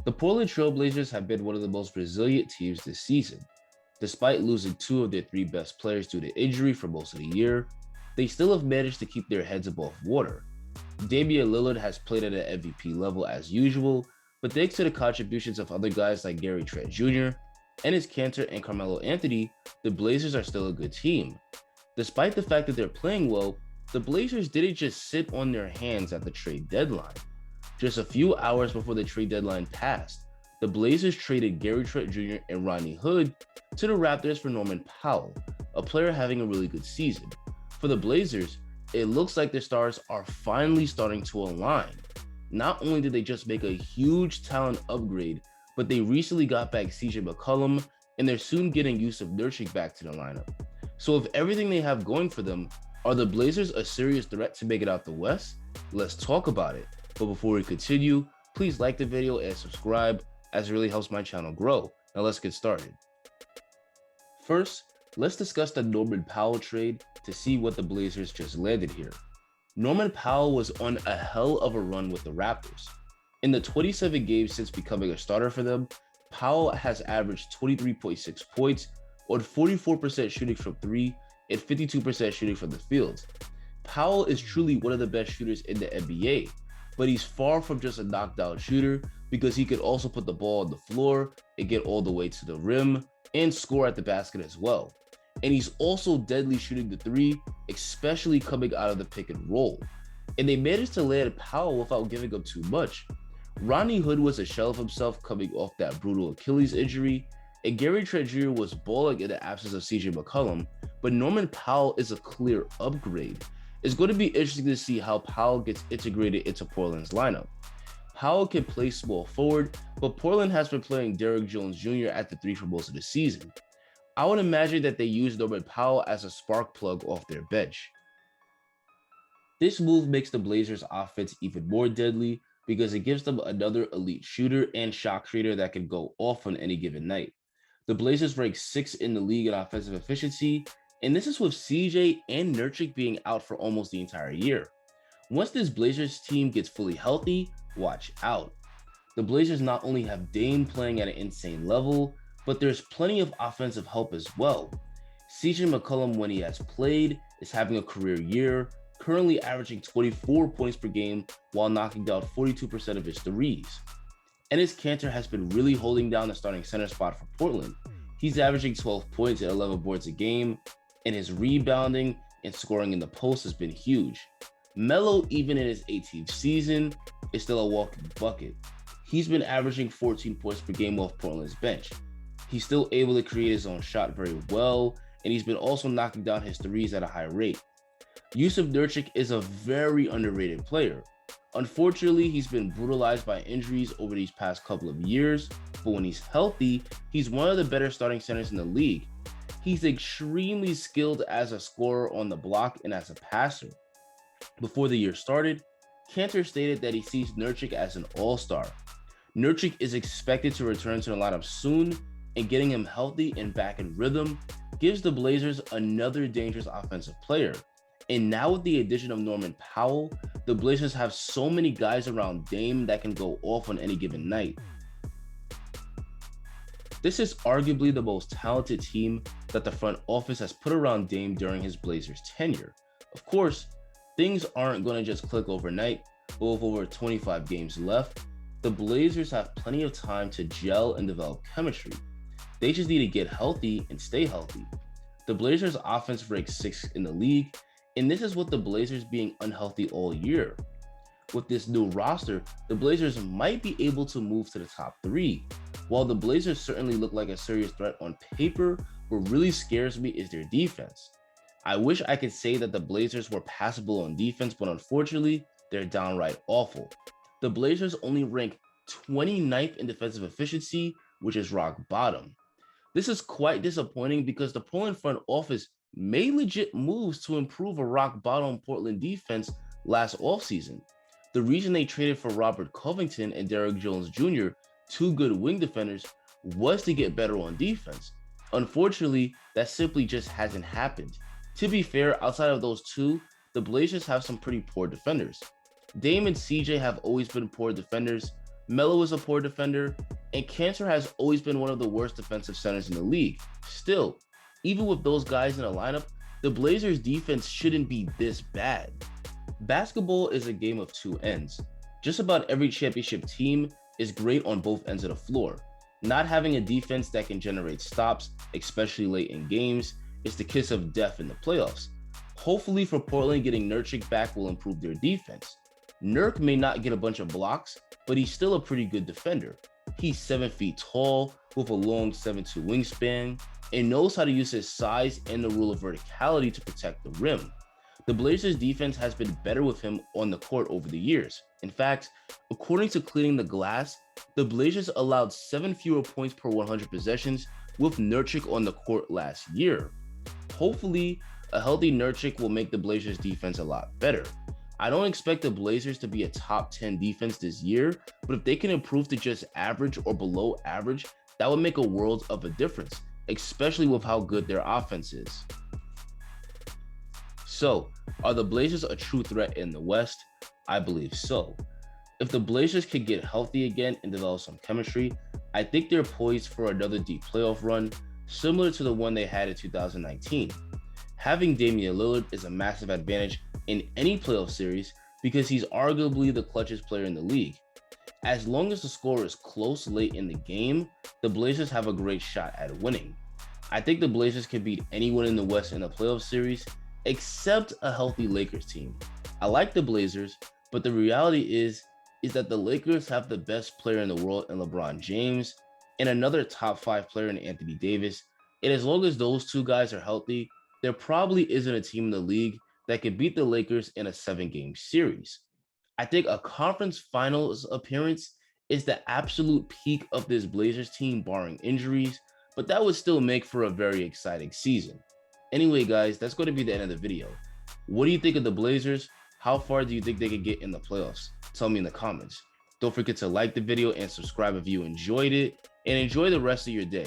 The Portland Trailblazers have been one of the most resilient teams this season. Despite losing two of their three best players due to injury for most of the year, they still have managed to keep their heads above water. Damian Lillard has played at an MVP level as usual, but thanks to the contributions of other guys like Gary Trent Jr., Enes Kanter, and Carmelo Anthony, the Blazers are still a good team. Despite the fact that they're playing well, the Blazers didn't just sit on their hands at the trade deadline. Just a few hours before the trade deadline passed, the Blazers traded Gary Trent Jr. and Rodney Hood to the Raptors for Norman Powell, a player having a really good season. For the Blazers, it looks like their stars are finally starting to align. Not only did they just make a huge talent upgrade, but they recently got back CJ McCollum, and they're soon getting Yusuf Nurkic back to the lineup. So with everything they have going for them, are the Blazers a serious threat to make it out the West? Let's talk about it. But before we continue, please like the video and subscribe, as it really helps my channel grow. Now let's get started. First, let's discuss the Norman Powell trade to see what the Blazers just landed here. Norman Powell was on a hell of a run with the Raptors. In the 27 games since becoming a starter for them, Powell has averaged 23.6 points on 44% shooting from three and 52% shooting from the field. Powell is truly one of the best shooters in the NBA, but he's far from just a knockdown shooter because he could also put the ball on the floor and get all the way to the rim and score at the basket as well. And he's also deadly shooting the three, especially coming out of the pick and roll. And they managed to land Powell without giving up too much. Rodney Hood was a shell of himself coming off that brutal Achilles injury, and Gary Trent Jr. was balling in the absence of CJ McCollum, but Norman Powell is a clear upgrade. It's going to be interesting to see how Powell gets integrated into Portland's lineup. Powell can play small forward, but Portland has been playing Derrick Jones Jr. at the three for most of the season. I would imagine that they use Norman Powell as a spark plug off their bench. This move makes the Blazers' offense even more deadly because it gives them another elite shooter and shot creator that can go off on any given night. The Blazers rank 6th in the league in offensive efficiency, and this is with CJ and Nurkic being out for almost the entire year. Once this Blazers team gets fully healthy, watch out. The Blazers not only have Dame playing at an insane level, but there's plenty of offensive help as well. CJ McCollum, when he has played, is having a career year, currently averaging 24 points per game while knocking down 42% of his threes. Enes Kanter has been really holding down the starting center spot for Portland. He's averaging 12 points and 11 boards a game, and his rebounding and scoring in the post has been huge. Melo, even in his 18th season, is still a walking bucket. He's been averaging 14 points per game off Portland's bench. He's still able to create his own shot very well, and he's been also knocking down his threes at a high rate. Yusuf Nurkic is a very underrated player. Unfortunately, he's been brutalized by injuries over these past couple of years, but when he's healthy, he's one of the better starting centers in the league. He's extremely skilled as a scorer on the block and as a passer. Before the year started, Kanter stated that he sees Nurkic as an all-star. Nurkic is expected to return to the lineup soon, and getting him healthy and back in rhythm gives the Blazers another dangerous offensive player. And now with the addition of Norman Powell, the Blazers have so many guys around Dame that can go off on any given night. This is arguably the most talented team that the front office has put around Dame during his Blazers tenure. Of course, things aren't going to just click overnight, but with over 25 games left, the Blazers have plenty of time to gel and develop chemistry. They just need to get healthy and stay healthy. The Blazers' offense ranks 6th in the league, and this is with the Blazers being unhealthy all year. With this new roster, the Blazers might be able to move to the top 3. While the Blazers certainly look like a serious threat on paper, what really scares me is their defense. I wish I could say that the Blazers were passable on defense, but unfortunately, they're downright awful. The Blazers only rank 29th in defensive efficiency, which is rock bottom. This is quite disappointing because the Portland front office made legit moves to improve a rock bottom Portland defense last offseason. The reason they traded for Robert Covington and Derrick Jones Jr., two good wing defenders, was to get better on defense. Unfortunately, that simply just hasn't happened. To be fair, outside of those two, the Blazers have some pretty poor defenders. Dame and CJ have always been poor defenders, Melo is a poor defender, and Cantor has always been one of the worst defensive centers in the league. Still, even with those guys in the lineup, the Blazers defense shouldn't be this bad. Basketball is a game of two ends. Just about every championship team is great on both ends of the floor. Not having a defense that can generate stops, especially late in games, is the kiss of death in the playoffs. Hopefully for Portland, getting Nurkic back will improve their defense. Nurk may not get a bunch of blocks, but he's still a pretty good defender. He's 7 feet tall with a long 7'2" wingspan and knows how to use his size and the rule of verticality to protect the rim. The Blazers defense has been better with him on the court over the years. In fact, according to Cleaning the Glass, the Blazers allowed 7 fewer points per 100 possessions with Nurkic on the court last year. Hopefully, a healthy Nurkic will make the Blazers defense a lot better. I don't expect the Blazers to be a top 10 defense this year, but if they can improve to just average or below average, that would make a world of a difference, especially with how good their offense is. So, are the Blazers a true threat in the West? I believe so. If the Blazers can get healthy again and develop some chemistry, I think they're poised for another deep playoff run, similar to the one they had in 2019. Having Damian Lillard is a massive advantage in any playoff series because he's arguably the clutchest player in the league. As long as the score is close late in the game, the Blazers have a great shot at winning. I think the Blazers can beat anyone in the West in a playoff series, except a healthy Lakers team. I like the Blazers, but the reality is that the Lakers have the best player in the world in LeBron James and another top 5 player in Anthony Davis. And as long as those two guys are healthy, there probably isn't a team in the league that could beat the Lakers in a 7-game series. I think a conference finals appearance is the absolute peak of this Blazers team barring injuries, but that would still make for a very exciting season. Anyway, guys, that's going to be the end of the video. What do you think of the Blazers? How far do you think they could get in the playoffs? Tell me in the comments. Don't forget to like the video and subscribe if you enjoyed it, and enjoy the rest of your day.